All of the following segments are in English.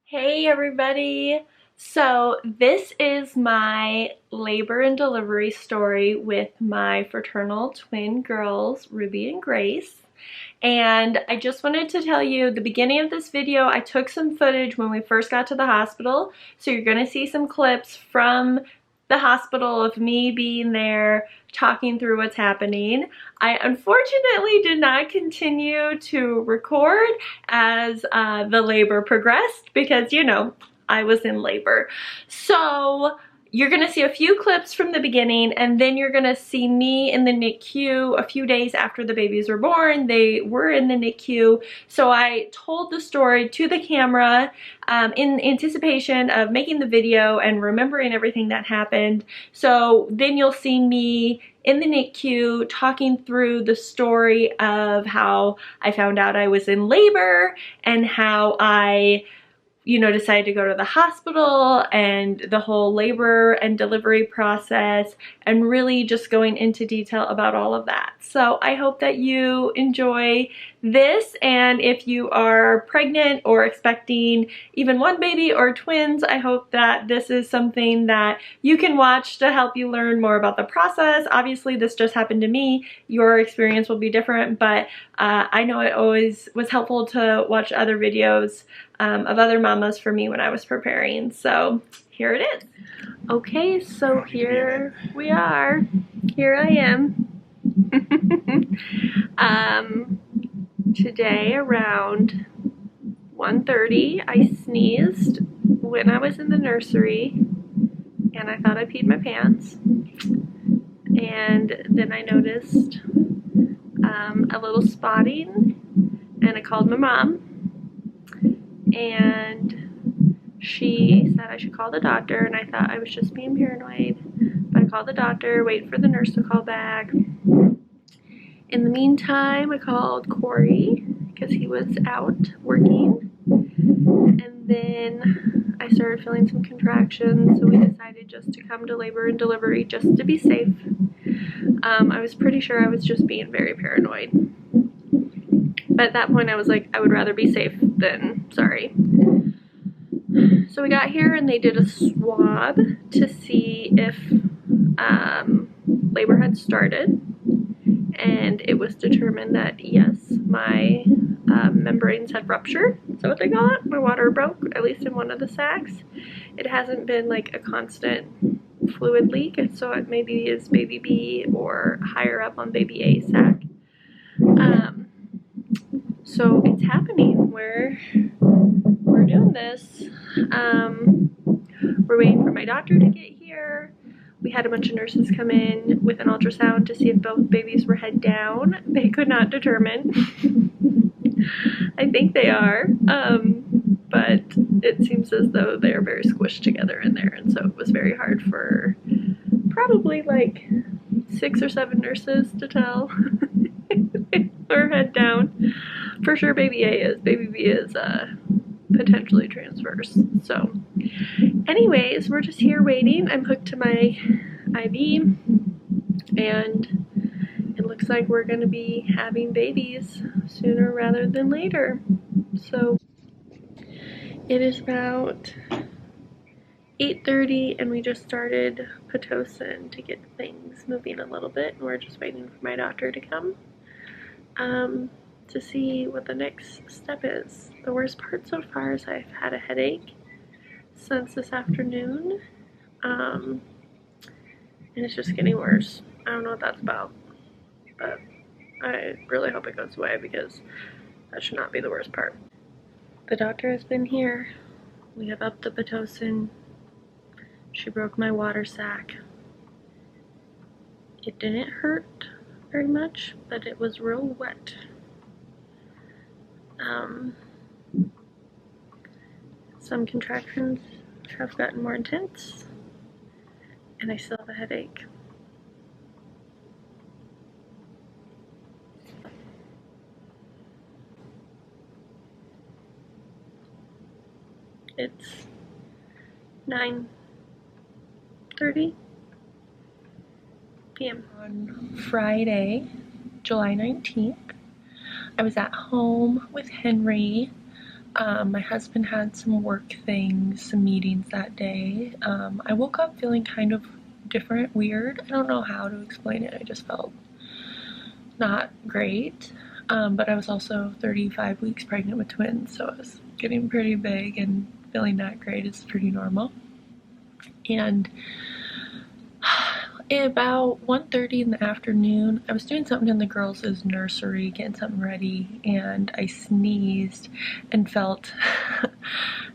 Hey everybody! So this is my labor and delivery story with my fraternal twin girls, Ruby and Grace. And I just wanted to tell you, the beginning of this video, I took some footage when we first got to the hospital. So you're gonna see some clips from the hospital of me being there, talking through what's happening. I unfortunately did not continue to record as the labor progressed because, you know, I was in labor. So you're gonna see a few clips from the beginning, and then you're gonna see me in the NICU a few days after the babies were born. They were in the NICU. So I told the story to the camera in anticipation of making the video and remembering everything that happened. So then you'll see me in the NICU talking through the story of how I found out I was in labor and how I decided to go to the hospital and the whole labor and delivery process, and really just going into detail about all of that. So I hope that you enjoy this, and if you are pregnant or expecting even one baby or twins, I hope that this is something that you can watch to help you learn more about the process. Obviously this just happened to me. Your experience will be different, but I know it always was helpful to watch other videos of other mamas for me when I was preparing. So here it is. Okay, so here we are. Here I am. Today around 1:30 I sneezed when I was in the nursery, and I thought I peed my pants. And then I noticed a little spotting, and I called my mom, and she said I should call the doctor, and I thought I was just being paranoid. But I called the doctor, waited for the nurse to call back. In the meantime, I called Corey because he was out working, and then I started feeling some contractions, so we decided just to come to labor and delivery just to be safe. I was pretty sure I was just being very paranoid. But at that point I was like, I would rather be safe than sorry. So we got here and they did a swab to see if labor had started, and it was determined that yes, my membranes had ruptured. Is that what they call it? My water broke, at least in one of the sacs. It hasn't been like a constant fluid leak, so it maybe is baby B or higher up on baby A sac. So it's happening. We're doing this. We're waiting for my doctor to get here. We had a bunch of nurses come in with an ultrasound to see if both babies were head down. They could not determine. I think they are, but it seems as though they are very squished together in there, and so it was very hard for probably like 6 or 7 nurses to tell. Or head down. For sure baby A is. Baby B is potentially transverse. So anyways, we're just here waiting. I'm hooked to my IV, and it looks like we're going to be having babies sooner rather than later. So it is about 8:30 and we just started Pitocin to get things moving a little bit, and we're just waiting for my doctor to come to see what the next step is. The worst part so far is I've had a headache since this afternoon, and it's just getting worse. I don't know what that's about, but I really hope it goes away because that should not be the worst part. The doctor has been here. We have upped the Pitocin. She broke my water sac. It didn't hurt very much, but it was real wet. Some contractions have gotten more intense, and I still have a headache. It's 9:30 p.m. on Friday, July 19th. I was at home with Henry My husband had some work things, some meetings that day. I woke up feeling kind of different, weird. I don't know how to explain it. I just felt not great. But I was also 35 weeks pregnant with twins, so I was getting pretty big, and feeling not great is pretty normal. And about 1:30 in the afternoon, I was doing something in the girls' nursery, getting something ready, and I sneezed and felt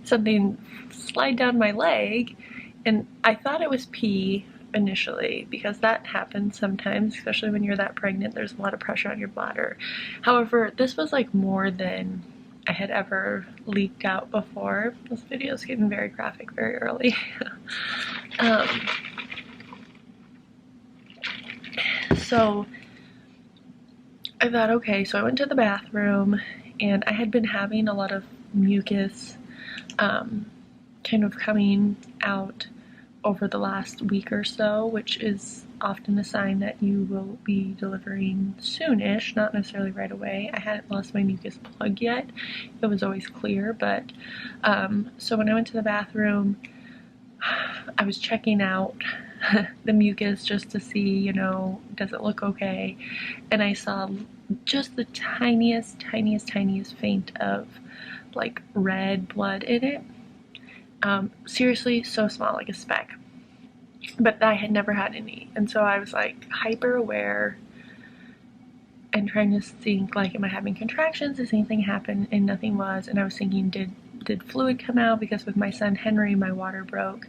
something slide down my leg, and I thought it was pee initially, because that happens sometimes, especially when you're that pregnant. There's a lot of pressure on your bladder. However, this was like more than I had ever leaked out before. This video is getting very graphic very early. So I thought, okay, so I went to the bathroom, and I had been having a lot of mucus kind of coming out over the last week or so, which is often a sign that you will be delivering soonish, not necessarily right away. I hadn't lost my mucus plug yet. It was always clear, but so when I went to the bathroom, I was checking out the mucus just to see, you know, does it look okay? And I saw just the tiniest faint of like red blood in it. Seriously, so small, like a speck. But I had never had any, and so I was like hyper aware and trying to think, like, am I having contractions? Does anything happen? And nothing was. And I was thinking, did fluid come out? Because with my son Henry, my water broke,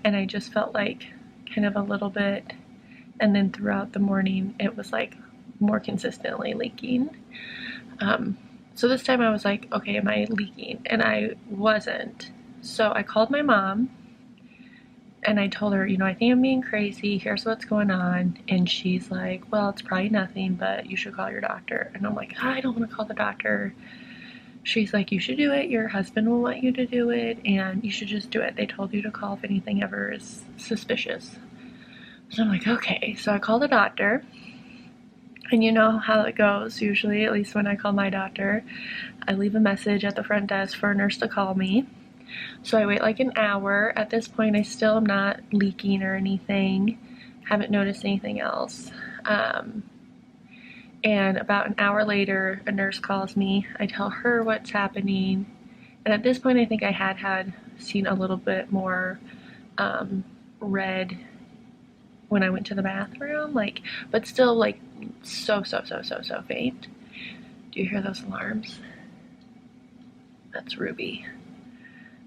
and I just felt like kind of a little bit, and then throughout the morning it was like more consistently leaking. So this time I was like, okay, am I leaking? And I wasn't. So I called my mom and I told her, you know, I think I'm being crazy. Here's what's going on. And she's like, well, it's probably nothing, but you should call your doctor. And I'm like, I don't want to call the doctor. She's like, you should do it. Your husband will want you to do it, and you should just do it. They told you to call if anything ever is suspicious. So I'm like, okay. So I call the doctor. And you know how it goes, usually, at least when I call my doctor. I leave a message at the front desk for a nurse to call me. So I wait like an hour. At this point, I still am not leaking or anything. Haven't noticed anything else. And about an hour later, a nurse calls me. I tell her what's happening. And at this point, I think I had seen a little bit more red when I went to the bathroom, like, but still like so faint. Do you hear those alarms? That's Ruby.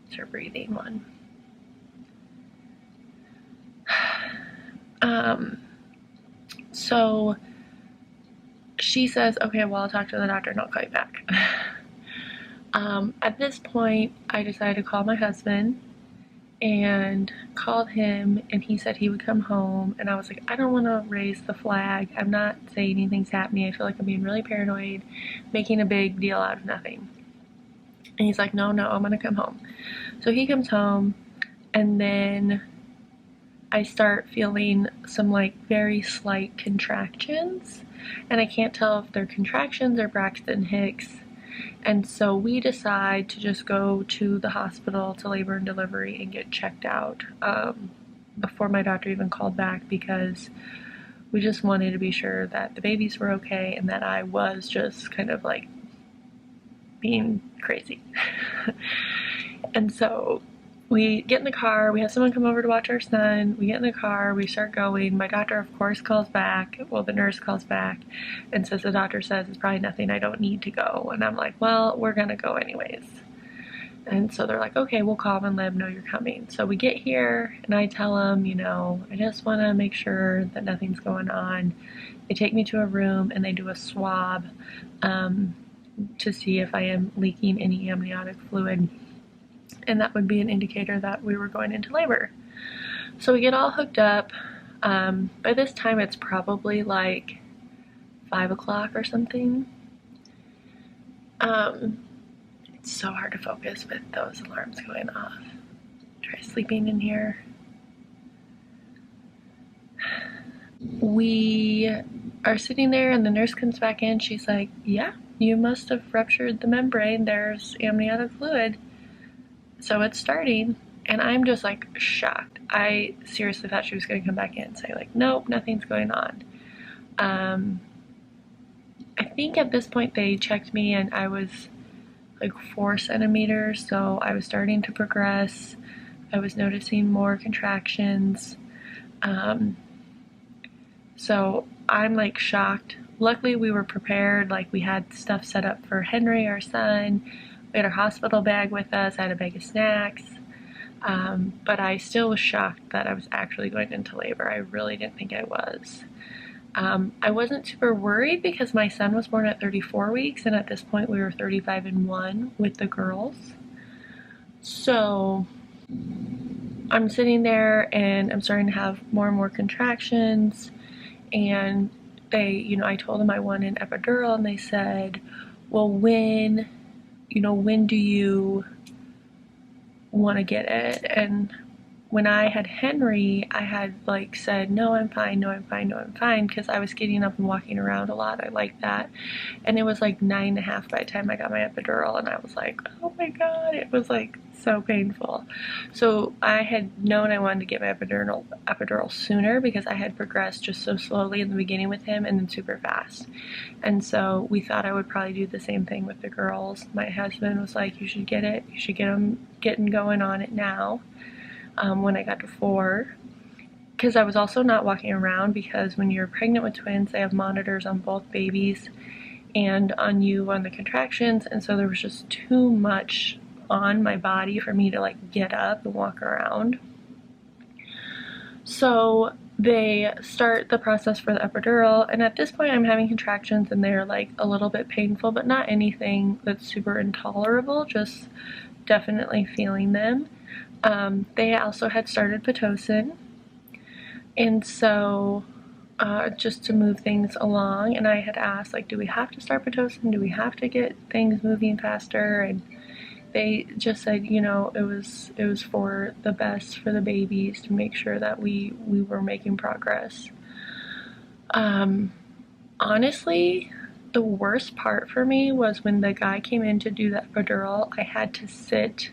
It's her breathing one. So she says, okay, well, I'll talk to the doctor and I'll call you back. At this point, I decided to call my husband and called him, and he said he would come home, and I was like, I don't want to raise the flag. I'm not saying anything's happening. I feel like I'm being really paranoid, making a big deal out of nothing. And he's like, no, I'm gonna come home. So he comes home, and then I start feeling some like very slight contractions, and I can't tell if they're contractions or Braxton Hicks. And so we decide to just go to the hospital to labor and delivery and get checked out before my doctor even called back, because we just wanted to be sure that the babies were okay and that I was just kind of like being crazy. And so we get in the car, we have someone come over to watch our son, we get in the car, we start going. My doctor, of course, calls back, well, the nurse calls back and says the doctor says it's probably nothing, I don't need to go. And I'm like, well, we're gonna go anyways. And so they're like, okay, we'll call them and let them know you're coming. So we get here, and I tell them, you know, I just want to make sure that nothing's going on. They take me to a room, and they do a swab to see if I am leaking any amniotic fluid. And that would be an indicator that we were going into labor. So we get all hooked up. By this time, it's probably like 5 o'clock or something. It's so hard to focus with those alarms going off. Try sleeping in here. We are sitting there, and the nurse comes back in. She's like, yeah, you must have ruptured the membrane. There's amniotic fluid. So it's starting. And I'm just like shocked. I seriously thought she was going to come back in and say like, nope, nothing's going on. I think at this point they checked me and I was like 4 centimeters, so I was starting to progress. I was noticing more contractions. So I'm like shocked. Luckily we were prepared, like we had stuff set up for Henry, our son. We had our hospital bag with us. I had a bag of snacks. But I still was shocked that I was actually going into labor. I really didn't think I was. I wasn't super worried because my son was born at 34 weeks, and at this point we were 35 and 1 with the girls. So I'm sitting there and I'm starting to have more and more contractions, and they, I told them I wanted an epidural, and they said, well, when do you want to get it? And when I had Henry, I had like said, no, I'm fine, no, I'm fine, no, I'm fine, because I was getting up and walking around a lot. I liked that. And it was like 9.5 by the time I got my epidural, and I was like, oh my God, it was like so painful. So I had known I wanted to get my epidural sooner because I had progressed just so slowly in the beginning with him and then super fast. And so we thought I would probably do the same thing with the girls. My husband was like, you should get it, you should get them getting going on it now. When I got to 4, because I was also not walking around, because when you're pregnant with twins they have monitors on both babies and on you on the contractions, and so there was just too much on my body for me to like get up and walk around. So they start the process for the epidural, and at this point I'm having contractions and they're like a little bit painful, but not anything that's super intolerable, just definitely feeling them. They also had started Pitocin, and so just to move things along, and I had asked, like, do we have to start Pitocin? Do we have to get things moving faster? And they just said, it was for the best for the babies, to make sure that we were making progress. Honestly, the worst part for me was when the guy came in to do the epidural. I had to sit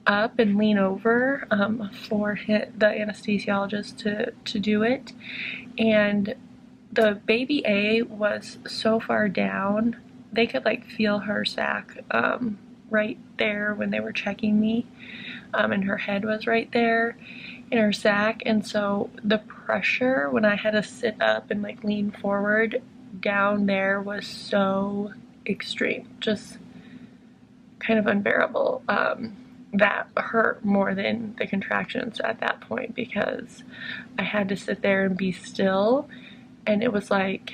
up and lean over for the anesthesiologist to do it, and the baby A was so far down they could like feel her sac right there when they were checking me, and her head was right there in her sac, and so the pressure when I had to sit up and like lean forward down there was so extreme, just kind of unbearable. That hurt more than the contractions at that point, because I had to sit there and be still, and it was like,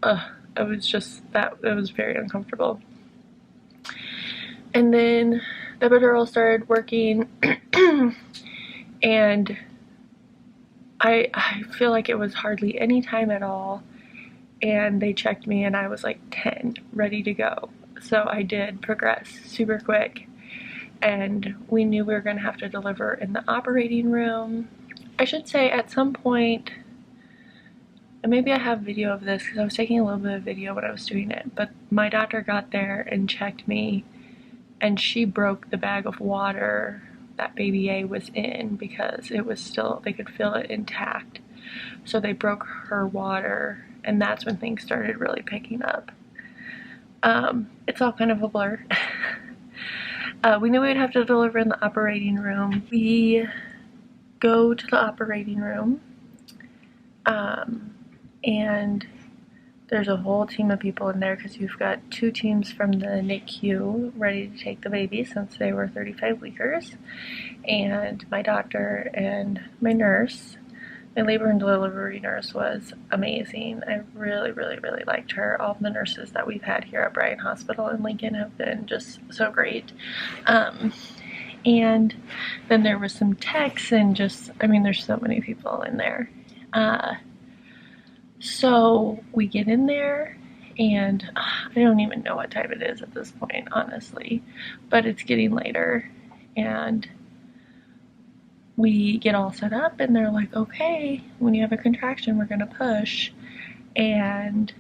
it was just that, it was very uncomfortable. And then the epidural started working, and I feel like it was hardly any time at all, and they checked me and I was like 10, ready to go. So I did progress super quick. And we knew we were going to have to deliver in the operating room. I should say at some point, and maybe I have video of this because I was taking a little bit of video when I was doing it, but my doctor got there and checked me, and she broke the bag of water that baby A was in, because it was still, they could feel it intact. So they broke her water, and that's when things started really picking up. It's all kind of a blur. We knew we'd have to deliver in the operating room. We go to the operating room, and there's a whole team of people in there, because you've got 2 teams from the NICU ready to take the baby since they were 35 weekers, and my doctor and my nurse. My labor and delivery nurse was amazing. I really, really, really liked her. All of the nurses that we've had here at Bryan Hospital in Lincoln have been just so great. And then there was some techs, and just, I mean, there's so many people in there. So we get in there, and I don't even know what time it is at this point, honestly, but it's getting later, and we get all set up, and they're like, okay, when you have a contraction, we're gonna push. And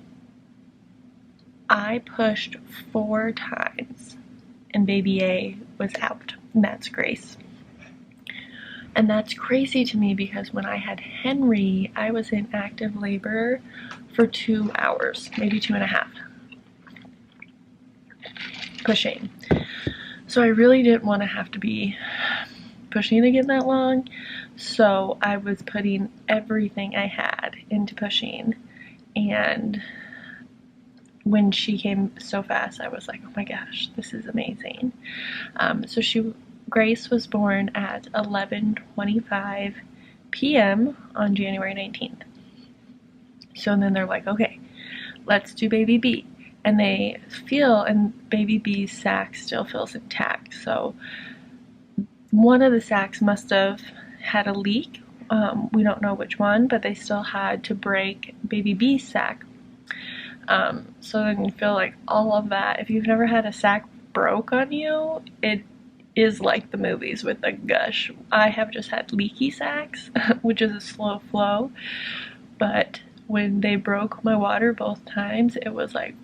I pushed 4 times and baby A was out, and that's Grace. And that's crazy to me because when I had Henry, I was in active labor for 2 hours, maybe 2.5, pushing. So I really didn't want to have to be pushing again that long. So I was putting everything I had into pushing. And when she came so fast, I was like, oh my gosh, this is amazing. Grace was born at 11:25 p.m. on January 19th. So then they're like, okay, let's do baby B. And baby B's sac still feels intact. So one of the sacs must have had a leak. We don't know which one, but they still had to break baby B's sac. So then you feel like all of that. If you've never had a sac broke on you, it is like the movies with the gush. I have just had leaky sacs, which is a slow flow. But when they broke my water both times, it was like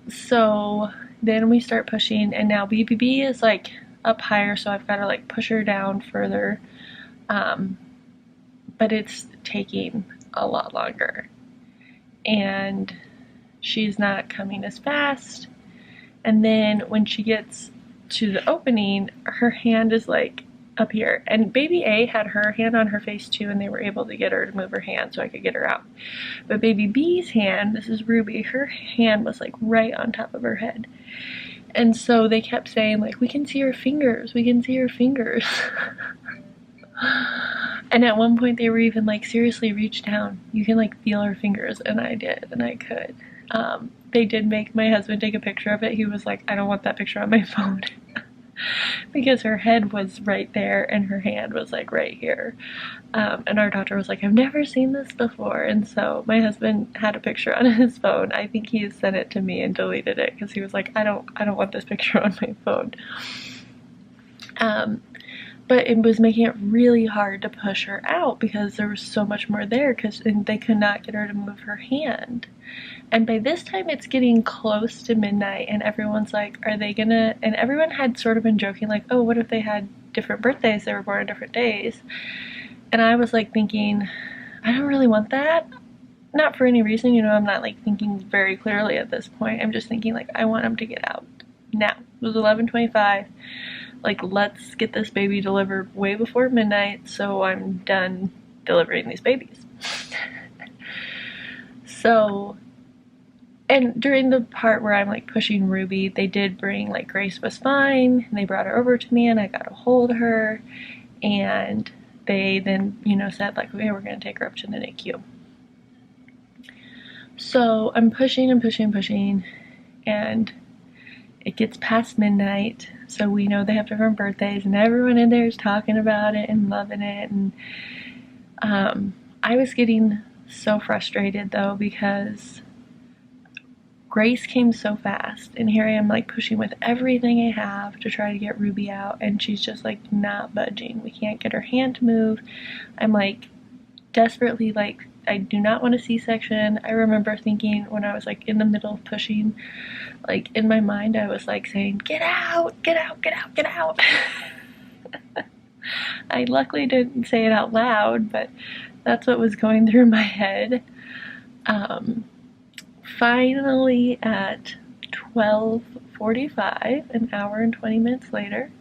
so then we start pushing, and now BBB is like up higher, so I've got to like push her down further, but it's taking a lot longer, and she's not coming as fast. And then when she gets to the opening, her hand is like up here, and baby A had her hand on her face too, and they were able to get her to move her hand so I could get her out. But baby B's hand, this is Ruby, her hand was like right on top of her head. And so they kept saying like, we can see her fingers, we can see her fingers. And at one point they were even like, seriously, reach down, you can like feel her fingers. And I did, and I could. They did make my husband take a picture of it. He was like, I don't want that picture on my phone. Because her head was right there and her hand was like right here. And our doctor was like, I've never seen this before. And so my husband had a picture on his phone. I think he sent it to me and deleted it because he was like, I don't want this picture on my phone. But it was making it really hard to push her out because there was so much more there, and they could not get her to move her hand. And by this time it's getting close to midnight, and everyone's like, are they gonna, and everyone had sort of been joking like, oh, what if they had different birthdays, they were born on different days. And I was like thinking, I don't really want that. Not for any reason, you know, I'm not like thinking very clearly at this point. I'm just thinking like, I want them to get out now. It was 11:25. Like, let's get this baby delivered way before midnight so I'm done delivering these babies. So, and during the part where I'm like pushing Ruby, they did bring, like, Grace was fine, and they brought her over to me and I got to hold her, and they then, you know, said like, okay, we're going to take her up to the NICU. So I'm pushing and pushing and pushing, and it gets past midnight, so we know they have different birthdays, and everyone in there is talking about it and loving it. And I was getting so frustrated though because Grace came so fast, and here I am like pushing with everything I have to try to get Ruby out, and she's just like not budging. We can't get her hand to move. I'm like desperately like, I do not want a C-section. I remember thinking when I was like in the middle of pushing, like in my mind I was like saying, get out, get out, get out, get out. I luckily didn't say it out loud, but that's what was going through my head. Finally at 12:45, an hour and 20 minutes later,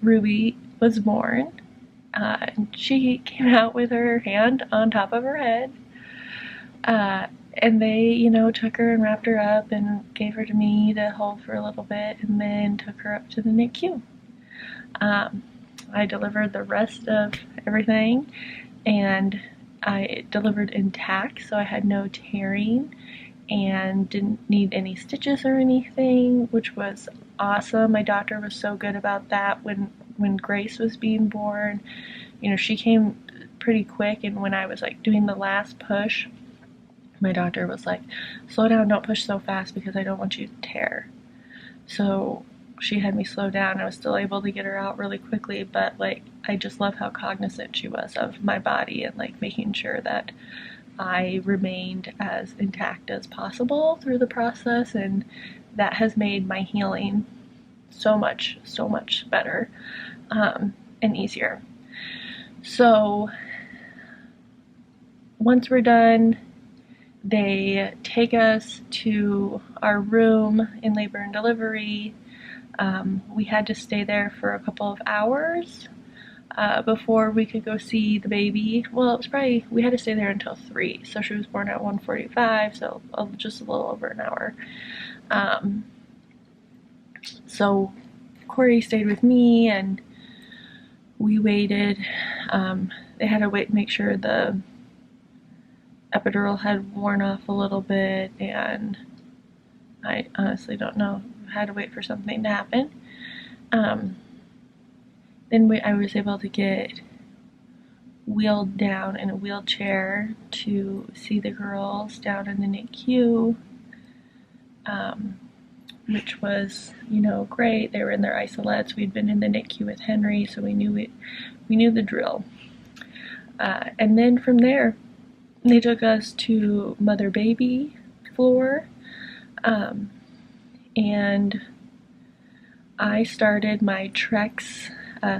Ruby was born. She came out with her hand on top of her head, and they, you know, took her and wrapped her up and gave her to me to hold for a little bit, and then took her up to the NICU. I delivered the rest of everything, and I delivered intact, so I had no tearing and didn't need any stitches or anything, which was awesome. My doctor was so good about that. When Grace was being born, you know, she came pretty quick, and when I was like doing the last push, my doctor was like, slow down, don't push so fast because I don't want you to tear. So she had me slow down. I was still able to get her out really quickly, but like I just love how cognizant she was of my body and like making sure that I remained as intact as possible through the process, and that has made my healing so much better and easier. So once we're done, they take us to our room in labor and delivery. We had to stay there for a couple of hours before we could go see the baby. Well, it was probably, we had to stay there until 3, so she was born at 1:45, so just a little over an hour. So Corey stayed with me, and we waited. They had to wait, make sure the epidural had worn off a little bit, and I honestly don't know. I had to wait for something to happen. Then I was able to get wheeled down in a wheelchair to see the girls down in the NICU, which was, you know, great. They were in their isolettes. We'd been in the NICU with Henry, so we knew the drill. And then from there, they took us to mother-baby floor, and I started my treks.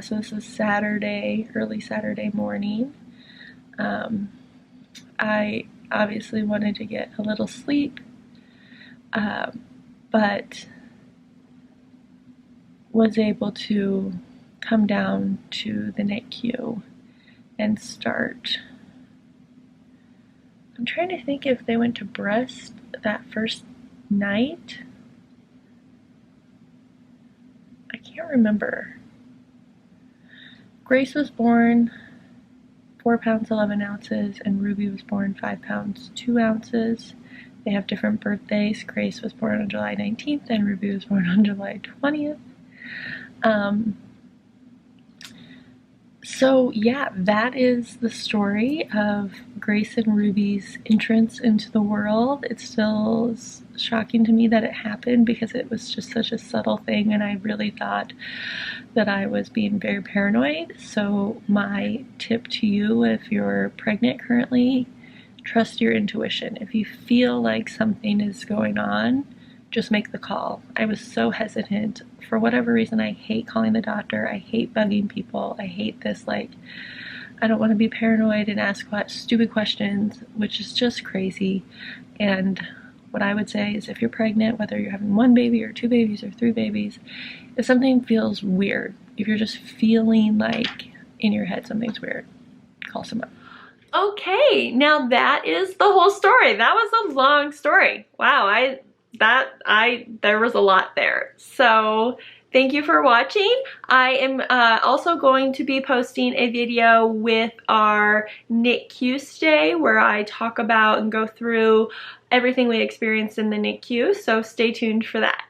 So this was Saturday, early Saturday morning. I obviously wanted to get a little sleep, but was able to come down to the NICU and start. I'm trying to think if they went to breast that first night. I can't remember. Grace was born 4 pounds 11 ounces, and Ruby was born 5 pounds 2 ounces. They have different birthdays. Grace was born on July 19th, and Ruby was born on July 20th. So yeah, that is the story of Grace and Ruby's entrance into the world. It still is shocking to me that it happened because it was just such a subtle thing, and I really thought that I was being very paranoid. So my tip to you, if you're pregnant currently, trust your intuition. If you feel like something is going on, just make the call. I was so hesitant. For whatever reason, I hate calling the doctor. I hate bugging people. I hate this, like, I don't want to be paranoid and ask stupid questions, which is just crazy. And what I would say is, if you're pregnant, whether you're having 1 baby or 2 babies or 3 babies, if something feels weird, if you're just feeling like in your head something's weird, call someone. Okay, now that is the whole story. That was a long story. Wow, there was a lot there. So thank you for watching. I am also going to be posting a video with our NICU stay where I talk about and go through everything we experienced in the NICU, so stay tuned for that.